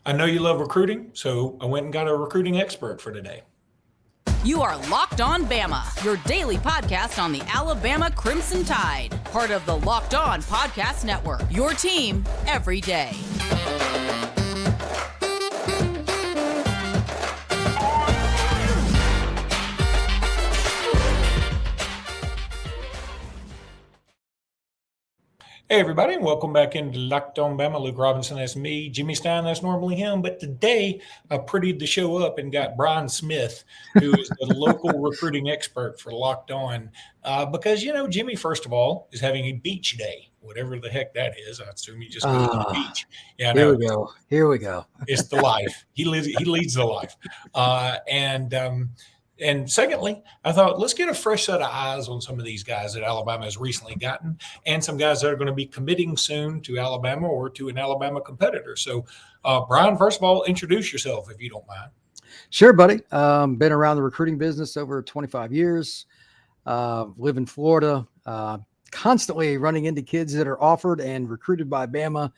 I know you love recruiting, so I went and got a recruiting expert for today. You are Locked On Bama, your daily podcast on the Alabama Crimson Tide, part of the Locked On Podcast Network, your team every day. Hey, everybody, and welcome back into Locked On Bama. Luke Robinson, that's me. Jimmy Stein, that's normally him. But today, I prettied the show up and got Brian Smith, who is the local recruiting expert for Locked On. Because, Jimmy, first of all, is having a beach day, whatever the heck that is. I assume he just goes to the beach. Yeah, Here we go. It's the life. He leads the life. And secondly, I thought, let's get a fresh set of eyes on some of these guys that Alabama has recently gotten and some guys that are going to be committing soon to Alabama or to an Alabama competitor. So, Brian, first of all, introduce yourself if you don't mind. Sure, buddy. Been around the recruiting business over 25 years. Live in Florida, constantly running into kids that are offered and recruited by Bama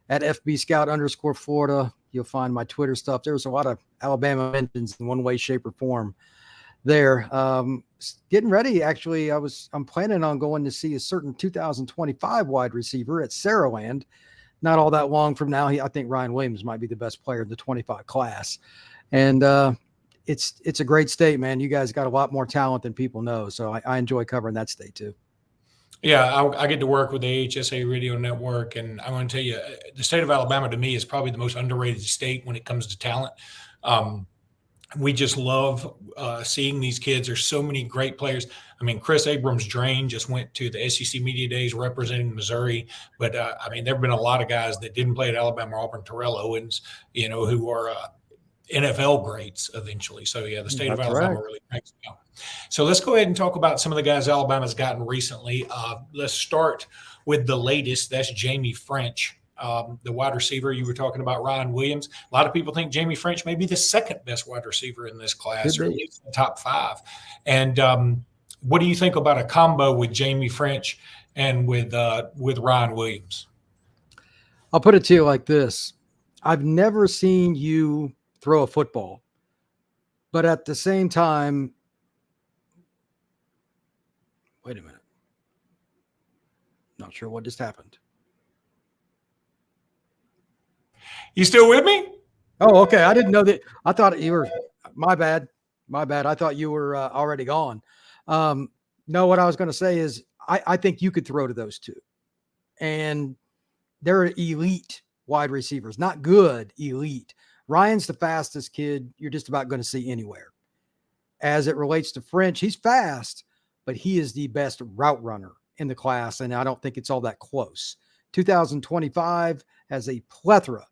at FB Scout _Florida. You'll find my Twitter stuff. There's a lot of Alabama mentions in one way, shape, or form there. Getting ready, actually, I'm planning on going to see a certain 2025 wide receiver at Saraland. Not all that long from now. I think Ryan Williams might be the best player in the 25 class. And it's a great state, man. You guys got a lot more talent than people know. So I enjoy covering that state too. Yeah, I get to work with the HSA Radio Network, and I want to tell you, the state of Alabama to me is probably the most underrated state when it comes to talent. We just love seeing these kids. There's so many great players. I mean, Chris Abrams-Drain just went to the SEC Media Days representing Missouri. But, there have been a lot of guys that didn't play at Alabama, Auburn, Terrell Owens, who are NFL greats eventually. So, yeah, the state of Alabama really cranks me out. So let's go ahead and talk about some of the guys Alabama's gotten recently. Let's start with the latest. That's Jamie Ffrench. The wide receiver you were talking about, Ryan Williams. A lot of people think Jamie Ffrench may be the second best wide receiver in this class, or at least the top five. And what do you think about a combo with Jamie Ffrench and with Ryan Williams? I'll put it to you like this. I've never seen you throw a football, but at the same time, wait a minute. Not sure what just happened. You still with me? Oh, okay. I didn't know that. I thought you were. My bad. I thought you were already gone. No, what I was going to say is I think you could throw to those two. And they're elite wide receivers. Not good, elite. Ryan's the fastest kid you're just about going to see anywhere. As it relates to Ffrench, he's fast, but he is the best route runner in the class, and I don't think it's all that close. 2025 has a plethora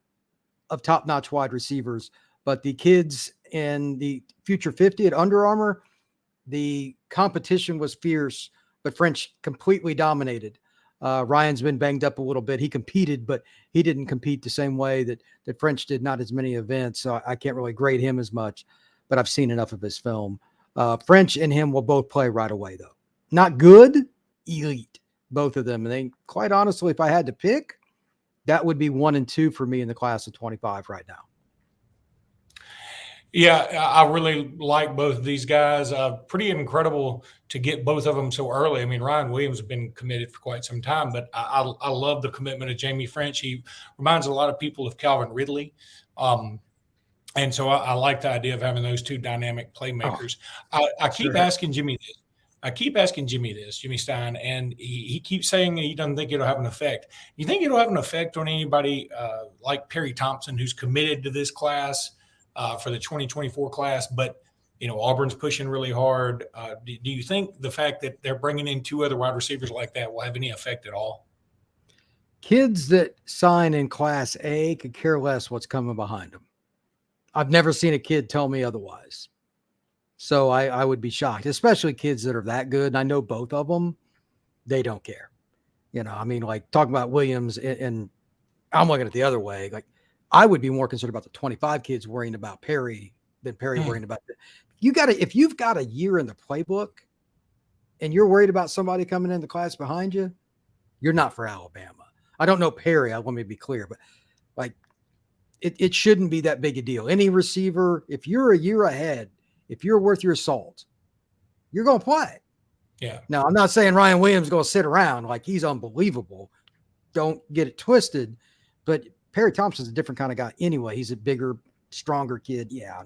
of top-notch wide receivers, but the kids in the Future 50 at Under Armour, the competition was fierce, but Ffrench completely dominated. Ryan's been banged up a little bit. He competed, but he didn't compete the same way that Ffrench did, not as many events, so I can't really grade him as much, but I've seen enough of his film. Ffrench and him will both play right away, though. Not good, elite, both of them. And they, quite honestly, if I had to pick, that would be 1 and 2 for me in the class of 25 right now. Yeah, I really like both of these guys. Pretty incredible to get both of them so early. I mean, Ryan Williams has been committed for quite some time, but I love the commitment of Jamie Ffrench. He reminds a lot of people of Calvin Ridley. And so I like the idea of having those two dynamic playmakers. I keep asking Jimmy this. Jimmy Stein, and he keeps saying he doesn't think it'll have an effect. You think it'll have an effect on anybody like Perry Thompson, who's committed to this class for the 2024 class, but Auburn's pushing really hard. Do you think the fact that they're bringing in two other wide receivers like that will have any effect at all? Kids that sign in Class A could care less what's coming behind them. I've never seen a kid tell me otherwise. So I would be shocked, especially kids that are that good. And I know both of them, they don't care. Like talking about Williams, and I'm looking at the other way. Like I would be more concerned about the 25 kids worrying about Perry than Perry worrying about it. If you've got a year in the playbook and you're worried about somebody coming in the class behind you, you're not for Alabama. I don't know Perry. I want me to be clear, but like it shouldn't be that big a deal. Any receiver, if you're a year ahead, if you're worth your salt, you're going to play. Yeah. Now, I'm not saying Ryan Williams is going to sit around like he's unbelievable. Don't get it twisted. But Perry Thompson's a different kind of guy anyway. He's a bigger, stronger kid. Yeah,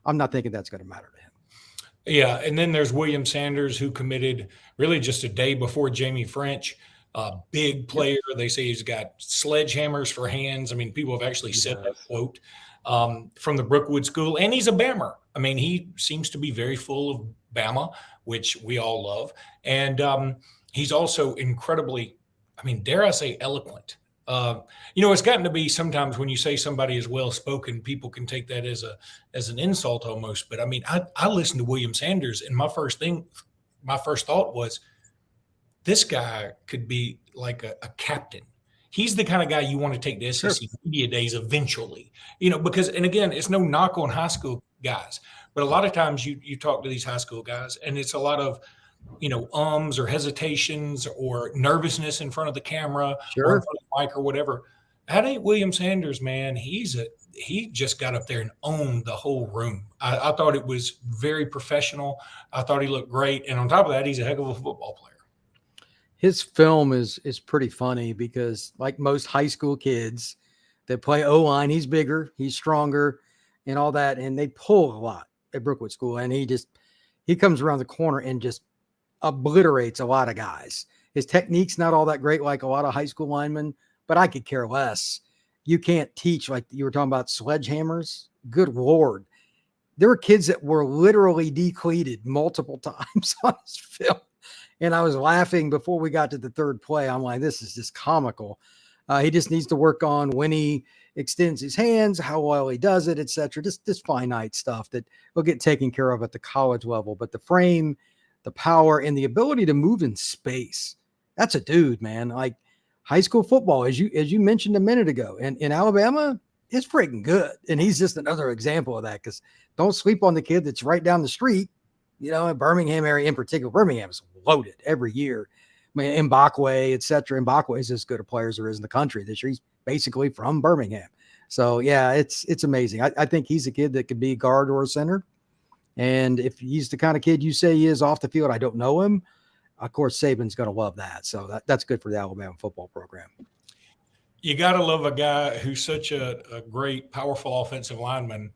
I'm not thinking that's going to matter to him. Yeah, and then there's William Sanders, who committed really just a day before Jamie Ffrench. Big player. They say he's got sledgehammers for hands. I mean, people have actually said that quote from the Brookwood School. And he's a Bama. I mean, he seems to be very full of Bama, which we all love. And he's also incredibly, I mean, dare I say, eloquent. It's gotten to be sometimes when you say somebody is well-spoken, people can take that as an insult almost. But I mean, I listened to William Sanders, and my first thought was, this guy could be like a captain. He's the kind of guy you want to take to SEC media days eventually, because, and again, it's no knock on high school guys, but a lot of times you talk to these high school guys and it's a lot of, ums or hesitations or nervousness in front of the camera or in front of the mic or whatever. That ain't William Sanders, man. He just got up there and owned the whole room. I thought it was very professional. I thought he looked great. And on top of that, he's a heck of a football player. His film is pretty funny because, like most high school kids that play O-line, he's bigger, he's stronger and all that. And they pull a lot at Brookwood School. And he comes around the corner and just obliterates a lot of guys. His technique's not all that great like a lot of high school linemen, but I could care less. You can't teach, like you were talking about, sledgehammers. Good Lord. There were kids that were literally decleated multiple times on his film. And I was laughing before we got to the third play. I'm like, this is just comical. He just needs to work on when he extends his hands, how well he does it, etc. Just this finite stuff that will get taken care of at the college level. But the frame, the power, and the ability to move in space, that's a dude, man. Like high school football, as you mentioned a minute ago, and in Alabama, it's freaking good. And he's just another example of that, because don't sleep on the kid that's right down the street, in Birmingham area in particular. Birmingham is loaded every year. I mean, Mbakwe, et cetera. Mbakwe is as good a player as there is in the country this year. He's basically from Birmingham. So, yeah, it's amazing. I think he's a kid that could be a guard or a center. And if he's the kind of kid you say he is off the field, I don't know him. Of course, Saban's going to love that. So that's good for the Alabama football program. You got to love a guy who's such a great, powerful offensive lineman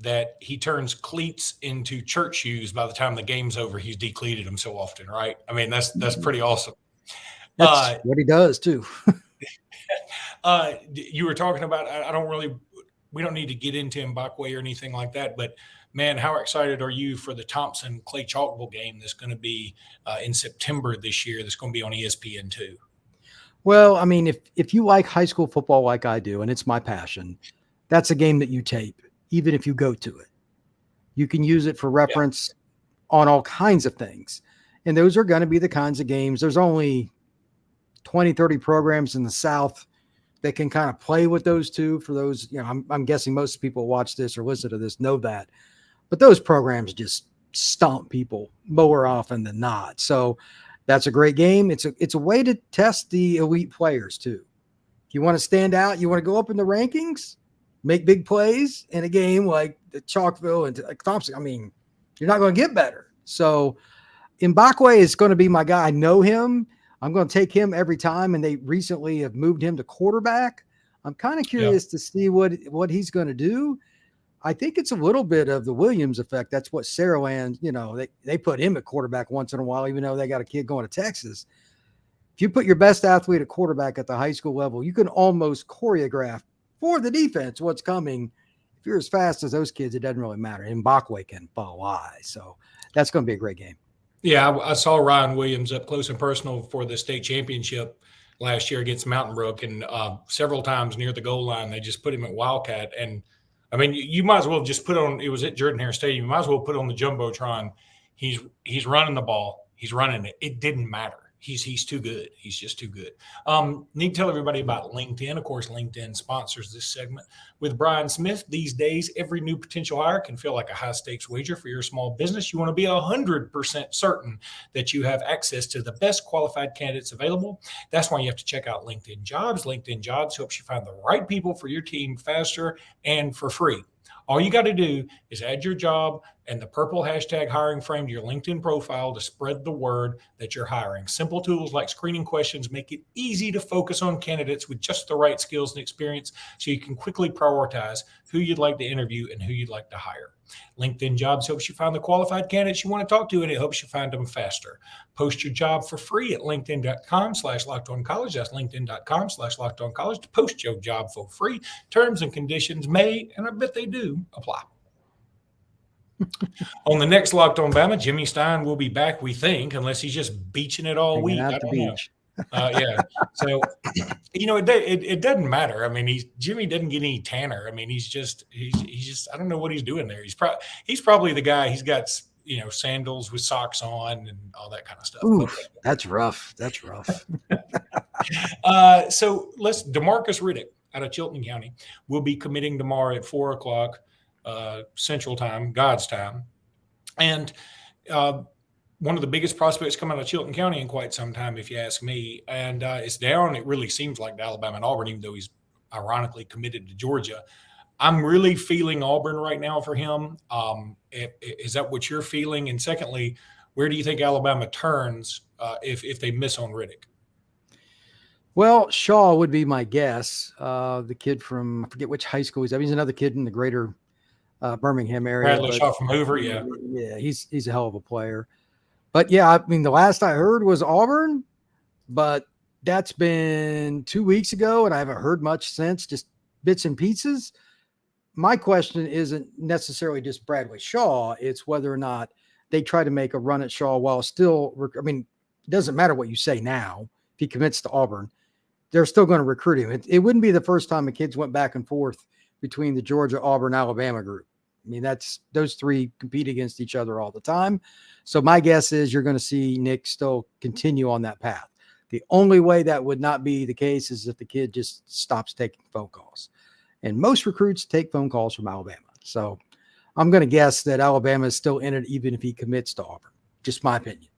that he turns cleats into church shoes by the time the game's over. He's decleated them so often, right? I mean, that's pretty awesome. That's what he does too. You were talking about, we don't need to get into Mbakwe or anything like that, but man, how excited are you for the Thompson Clay Chalkville game that's going to be in September this year? That's going to be on ESPN2. Well, I mean, if you like high school football like I do, and it's my passion, that's a game that you tape, even if you go to it. You can use it for reference on all kinds of things. And those are going to be the kinds of games. There's only 20, 30 programs in the South that can kind of play with those two. For those, I'm guessing most people watch this or listen to this know that. But those programs just stomp people more often than not. So that's a great game. It's a way to test the elite players too. If you want to stand out, you want to go up in the rankings, make big plays in a game like the Chalkville and like Thompson. I mean, you're not going to get better. So Mbakwe is going to be my guy. I know him. I'm going to take him every time. And they recently have moved him to quarterback. I'm kind of curious to see what he's going to do. I think it's a little bit of the Williams effect. That's what Saraland, they put him at quarterback once in a while, even though they got a kid going to Texas. If you put your best athlete at quarterback at the high school level, you can almost choreograph for the defense what's coming. If you're as fast as those kids, it doesn't really matter. Mbakwe can fly. So that's going to be a great game. Yeah, I saw Ryan Williams up close and personal for the state championship last year against Mountain Brook, and several times near the goal line, they just put him at Wildcat. And I mean, you might as well just put on, it was at Jordan-Hare Stadium, you might as well put on the Jumbotron. He's running the ball. He's running it. It didn't matter. He's too good. He's just too good. Need to tell everybody about LinkedIn. Of course, LinkedIn sponsors this segment. With Brian Smith, these days, every new potential hire can feel like a high-stakes wager for your small business. You want to be 100% certain that you have access to the best qualified candidates available. That's why you have to check out LinkedIn Jobs. LinkedIn Jobs helps you find the right people for your team faster and for free. All you got to do is add your job and the purple hashtag hiring frame to your LinkedIn profile to spread the word that you're hiring. Simple tools like screening questions make it easy to focus on candidates with just the right skills and experience so you can quickly prioritize who you'd like to interview and who you'd like to hire. LinkedIn Jobs helps you find the qualified candidates you want to talk to, and it helps you find them faster. Post your job for free at linkedin.com/lockedoncollege. That's linkedin.com/lockedoncollege to post your job for free. Terms and conditions may, and I bet they do, apply. On the next Locked On Bama, Jimmy Stein will be back, we think, unless he's just beaching it all week. At the beach. Yeah. So, it doesn't matter. I mean, Jimmy doesn't get any tanner. I mean, he's just, I don't know what he's doing there. He's probably the guy. He's got, sandals with socks on and all that kind of stuff. Ooh, that's rough. That's rough. So Demarcus Riddick out of Chilton County will be committing tomorrow at 4:00 Central Time, God's time. And, one of the biggest prospects coming out of Chilton County in quite some time, if you ask me. And it's down. It really seems like to Alabama and Auburn, even though he's ironically committed to Georgia. I'm really feeling Auburn right now for him. Is that what you're feeling? And secondly, where do you think Alabama turns if they miss on Riddick? Well, Shaw would be my guess. The kid from, I forget which high school he's at. He's another kid in the greater Birmingham area. Bradley Shaw from Hoover, yeah. Yeah, he's a hell of a player. But yeah, I mean, the last I heard was Auburn, but that's been 2 weeks ago, and I haven't heard much since, just bits and pieces. My question isn't necessarily just Bradley Shaw. It's whether or not they try to make a run at Shaw while still, it doesn't matter what you say now. If he commits to Auburn, they're still going to recruit him. It wouldn't be the first time the kids went back and forth between the Georgia, Auburn, Alabama group. I mean, those three compete against each other all the time. So my guess is you're going to see Nick still continue on that path. The only way that would not be the case is if the kid just stops taking phone calls. And most recruits take phone calls from Alabama. So I'm going to guess that Alabama is still in it even if he commits to Auburn. Just my opinion.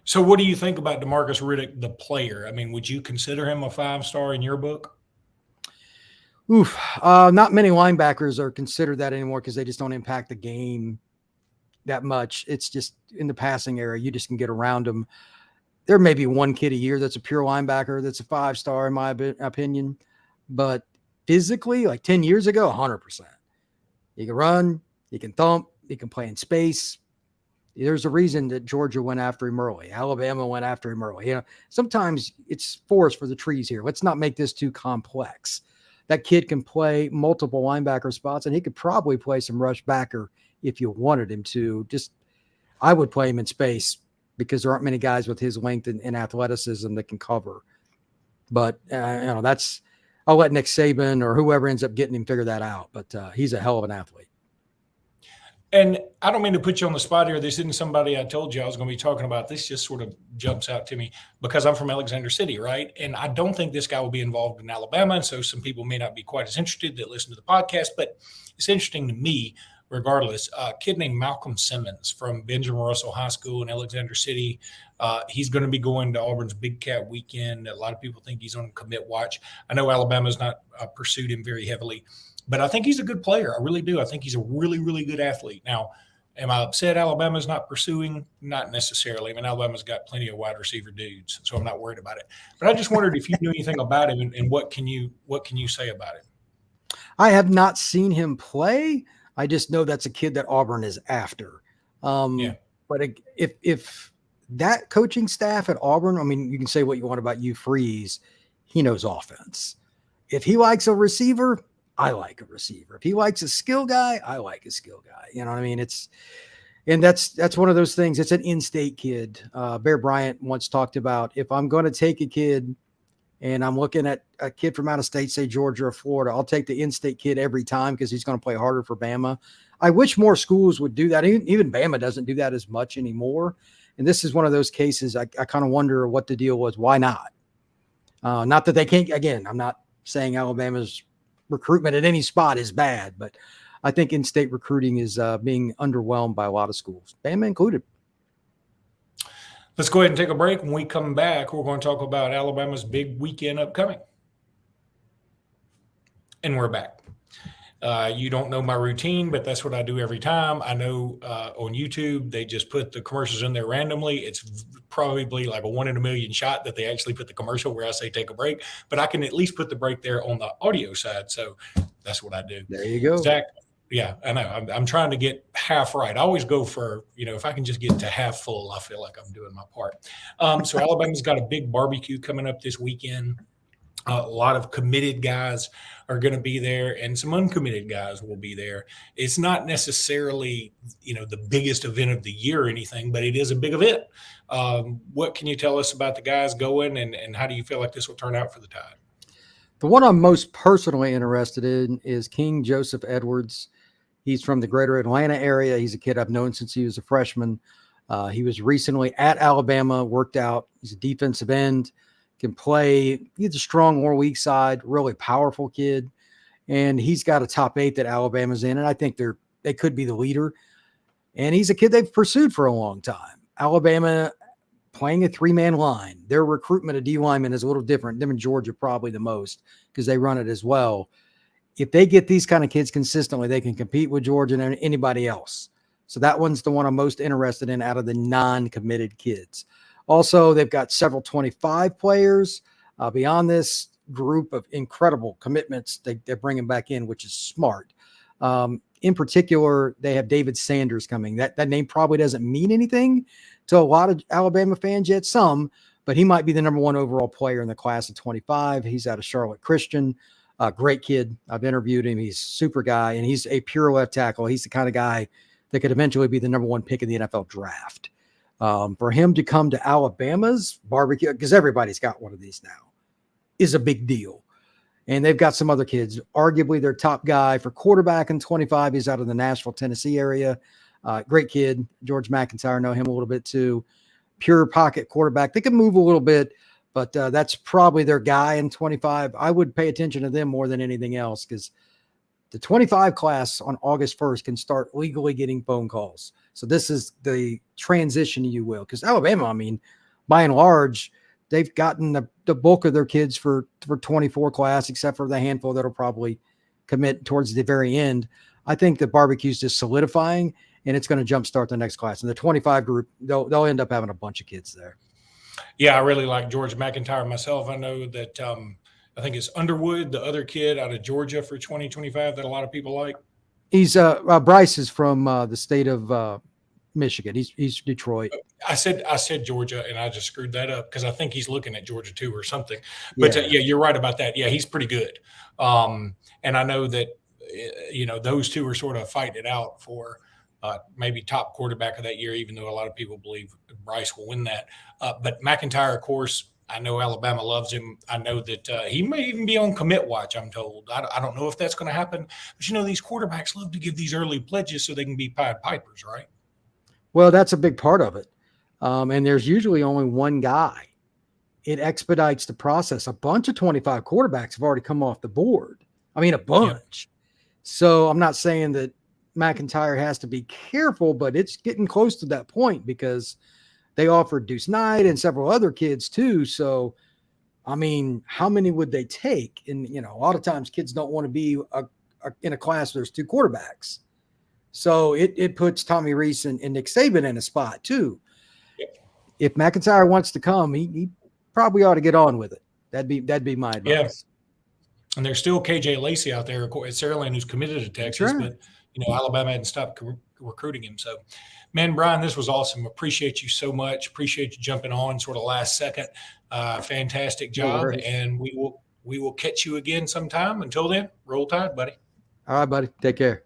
So what do you think about Demarcus Riddick, the player? I mean, would you consider him a 5-star in your book? Not many linebackers are considered that anymore because they just don't impact the game that much. It's just in the passing area, you just can get around them. There may be one kid a year that's a pure linebacker that's a 5-star in my opinion, but physically, like 10 years ago, 100%. You can run, you can thump, you can play in space. There's a reason that Georgia went after him early. Alabama went after him early. Sometimes it's forest for the trees here. Let's not make this too complex. That kid can play multiple linebacker spots, and he could probably play some rush backer if you wanted him to. I would play him in space because there aren't many guys with his length and athleticism that can cover. But, I'll let Nick Saban or whoever ends up getting him figure that out. But he's a hell of an athlete. And I don't mean to put you on the spot here. This isn't somebody I told you I was going to be talking about. This just sort of jumps out to me because I'm from Alexander City, right? And I don't think this guy will be involved in Alabama. And so some people may not be quite as interested that listen to the podcast. But it's interesting to me, regardless, a kid named Malcolm Simmons from Benjamin Russell High School in Alexander City. He's going to be going to Auburn's Big Cat Weekend. A lot of people think he's on commit watch. I know Alabama's not pursued him very heavily. But I think he's a good player. I really do. I think he's a really, really good athlete. Now, am I upset Alabama's not pursuing? Not necessarily. I mean, Alabama's got plenty of wide receiver dudes, so I'm not worried about it. But I just wondered if you knew anything about him and what can you say about him? I have not seen him play. I just know that's a kid that Auburn is after. But if that coaching staff at Auburn, I mean, you can say what you want about Hugh Freeze. He knows offense. If he likes a receiver, I like a receiver. If he likes a skill guy, I like a skill guy. You know what I mean? That's one of those things. It's an in-state kid. Bear Bryant once talked about, if I'm going to take a kid and I'm looking at a kid from out of state, say Georgia or Florida, I'll take the in-state kid every time because he's going to play harder for Bama. I wish more schools would do that. Even Bama doesn't do that as much anymore. And this is one of those cases I kind of wonder what the deal was. Why not? Not that they can't. Again, I'm not saying Alabama's recruitment at any spot is bad, but I think in-state recruiting is being underwhelmed by a lot of schools, Bama included. Let's go ahead and take a break. When we come back, we're going to talk about Alabama's big weekend upcoming. And we're back. You don't know my routine, but that's what I do every time. I know on YouTube, they just put the commercials in there randomly. It's probably like a 1 in a million shot that they actually put the commercial where I say take a break, but I can at least put the break there on the audio side. So that's what I do. There you go. Zach, yeah, I know. I'm trying to get half right. I always go for, if I can just get to half full, I feel like I'm doing my part. So Alabama's got a big barbecue coming up this weekend. A lot of committed guys are going to be there, and some uncommitted guys will be there. It's not necessarily, the biggest event of the year or anything, but it is a big event. What can you tell us about the guys going, and how do you feel like this will turn out for the Tide? The one I'm most personally interested in is King Joseph Edwards. He's from the greater Atlanta area. He's a kid I've known since he was a freshman. He was recently at Alabama, worked out. He's a defensive end, can play either strong or weak side, really powerful kid. And he's got a top 8 that Alabama's in, and I think they could be the leader. And he's a kid they've pursued for a long time. Alabama playing a 3-man line. Their recruitment of D linemen is a little different. Them in Georgia probably the most because they run it as well. If they get these kind of kids consistently, they can compete with Georgia and anybody else. So that one's the one I'm most interested in out of the non-committed kids. Also, they've got several 25 players beyond this group of incredible commitments they're bringing back in, which is smart. In particular, they have David Sanders coming. That name probably doesn't mean anything to a lot of Alabama fans yet, some, but he might be the number 1 overall player in the class of 25. He's out of Charlotte Christian. Great kid. I've interviewed him. He's a super guy, and he's a pure left tackle. He's the kind of guy that could eventually be the number 1 pick in the NFL draft. For him to come to Alabama's barbecue, because everybody's got one of these now, is a big deal. And they've got some other kids. Arguably their top guy for quarterback in 25. He's out of the Nashville, Tennessee area. Great kid. George McIntyre, know him a little bit too. Pure pocket quarterback. They can move a little bit, but that's probably their guy in 25. I would pay attention to them more than anything else because the 25 class on August 1st can start legally getting phone calls. So this is the transition, you will, because Alabama, by and large, they've gotten the bulk of their kids for 24 class, except for the handful that'll probably commit towards the very end. I think the barbecue's just solidifying, and it's going to jumpstart the next class. And the 25 group, they'll end up having a bunch of kids there. Yeah, I really like George McIntyre myself. I know that I think it's Underwood, the other kid out of Georgia for 2025 that a lot of people like. He's Bryce is from the state of Michigan. He's Detroit. I said Georgia, and I just screwed that up because I think he's looking at Georgia too or something. But yeah, you're right about that. Yeah, he's pretty good. And I know that those two are sort of fighting it out for maybe top quarterback of that year, even though a lot of people believe Bryce will win that. But McIntyre, of course, I know Alabama loves him. I know that he may even be on commit watch, I'm told. I don't know if that's going to happen. But, these quarterbacks love to give these early pledges so they can be Pied Pipers, right? Well, that's a big part of it. And there's usually only one guy. It expedites the process. A bunch of 25 quarterbacks have already come off the board. A bunch. Yeah. So I'm not saying that McIntyre has to be careful, but it's getting close to that point because they offered Deuce Knight and several other kids too. So, how many would they take? And, a lot of times kids don't want to be in a class where there's 2 quarterbacks. So it puts Tommy Rees and Nick Saban in a spot too. Yep. If McIntyre wants to come, he probably ought to get on with it. That'd be my advice. Yeah. And there's still KJ Lacey out there at Saraland who's committed to Texas, right. But Alabama hadn't stopped recruiting him. So, man, Brian, this was awesome. Appreciate you so much. Appreciate you jumping on sort of last second. Fantastic job, and we will catch you again sometime. Until then, roll Tide, buddy. All right, buddy. Take care.